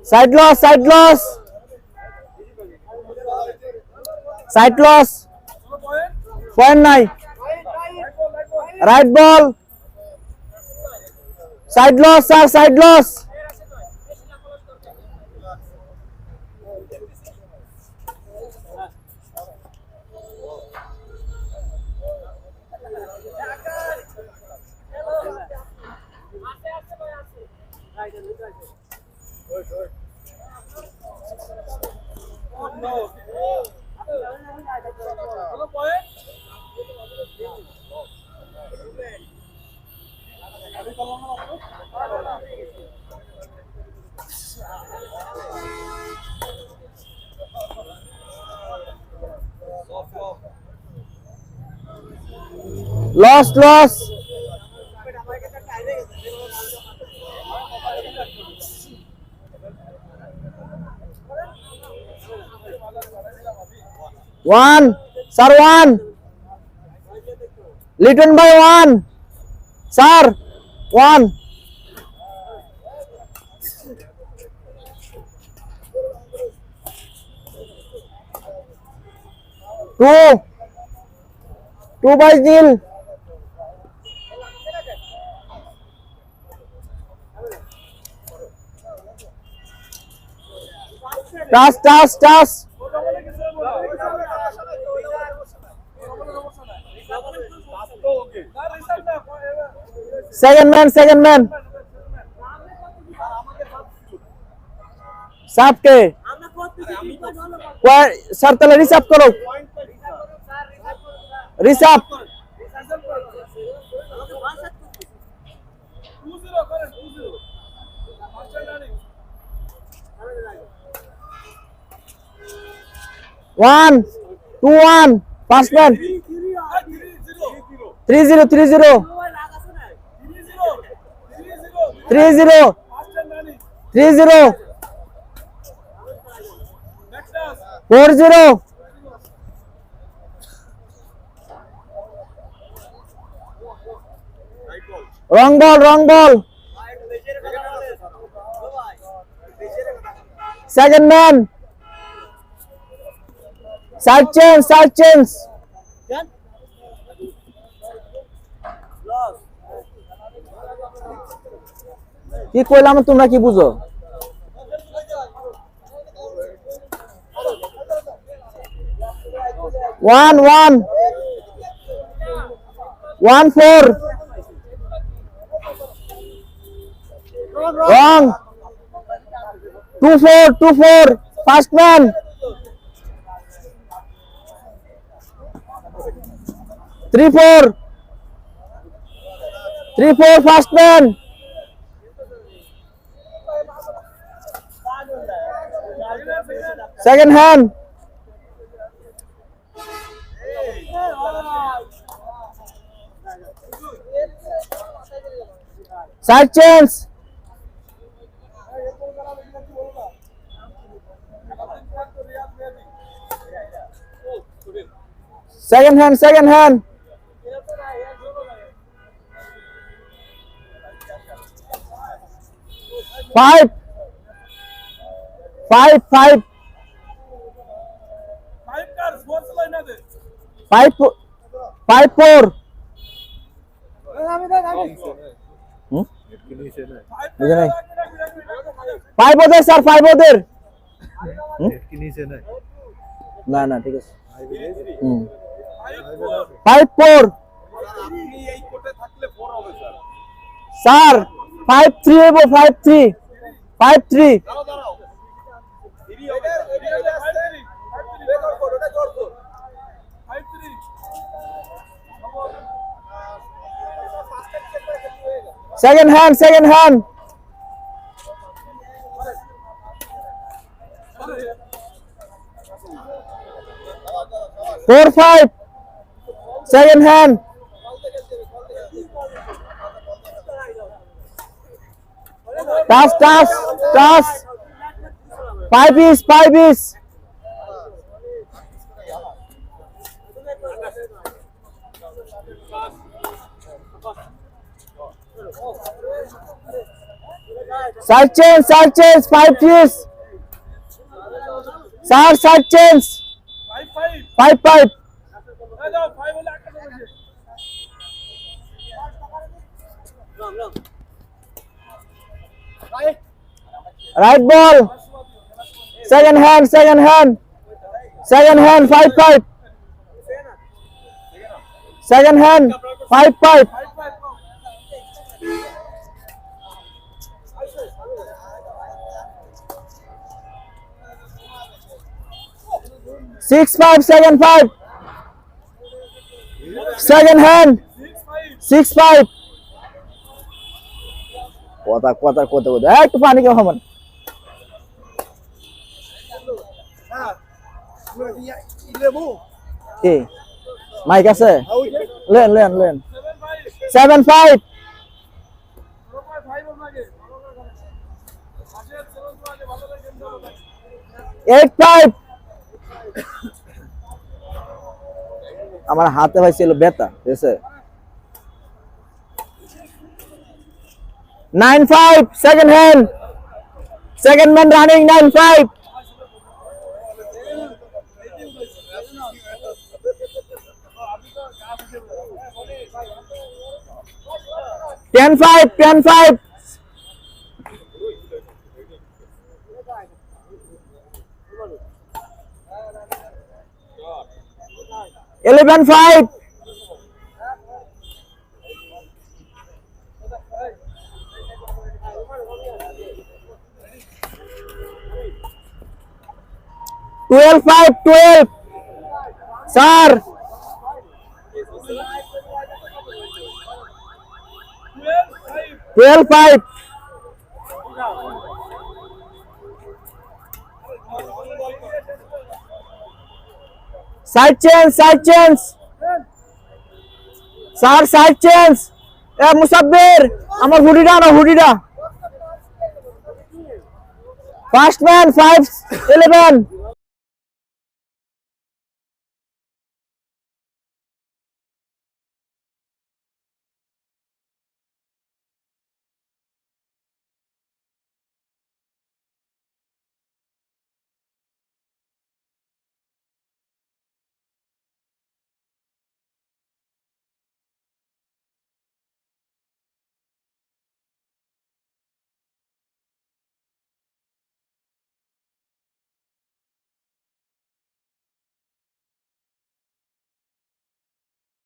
Side loss, side loss. Side loss. Point nine. Right ball. Side loss, sir, side loss. Loss, loss. One, sir, one. Little by one. Sir, one. Two by nil. Toss. Second man. साफ के sir तले रिसाप करो रिसाप one two one fast man 3-0 4-0 wrong ball second man side chance কি কইলাম তোমরা কি বুঝো one 4 wrong 2-4 fast man 3-4 fast man second hand side chance second hand 5 5-4 5 ওদের স্যার 5 ওদের না ঠিক আছে 5-4 স্যার 5-3 হইব 5-3 second hand 4-5 second hand toss 5 is Side change, 5 piece. Sir, side change. 5. Right ball. Second hand, 5. Second hand, 5. 6-5, second 5. Second hand, 6-5. কথা একটু পানি কেমন হবেন কি মাইক আছে লেন 7-5. 8-5. আমার হাতে ভাই ছিল ব্যথা ঠিক আছে 9-5, second hand. Second man running, 9-5. 10-5. 11-5. 12-5. Sir. 12-5. Side change. Sir, side change. Musabbir, আমার হুডিটা. First man, 5-11.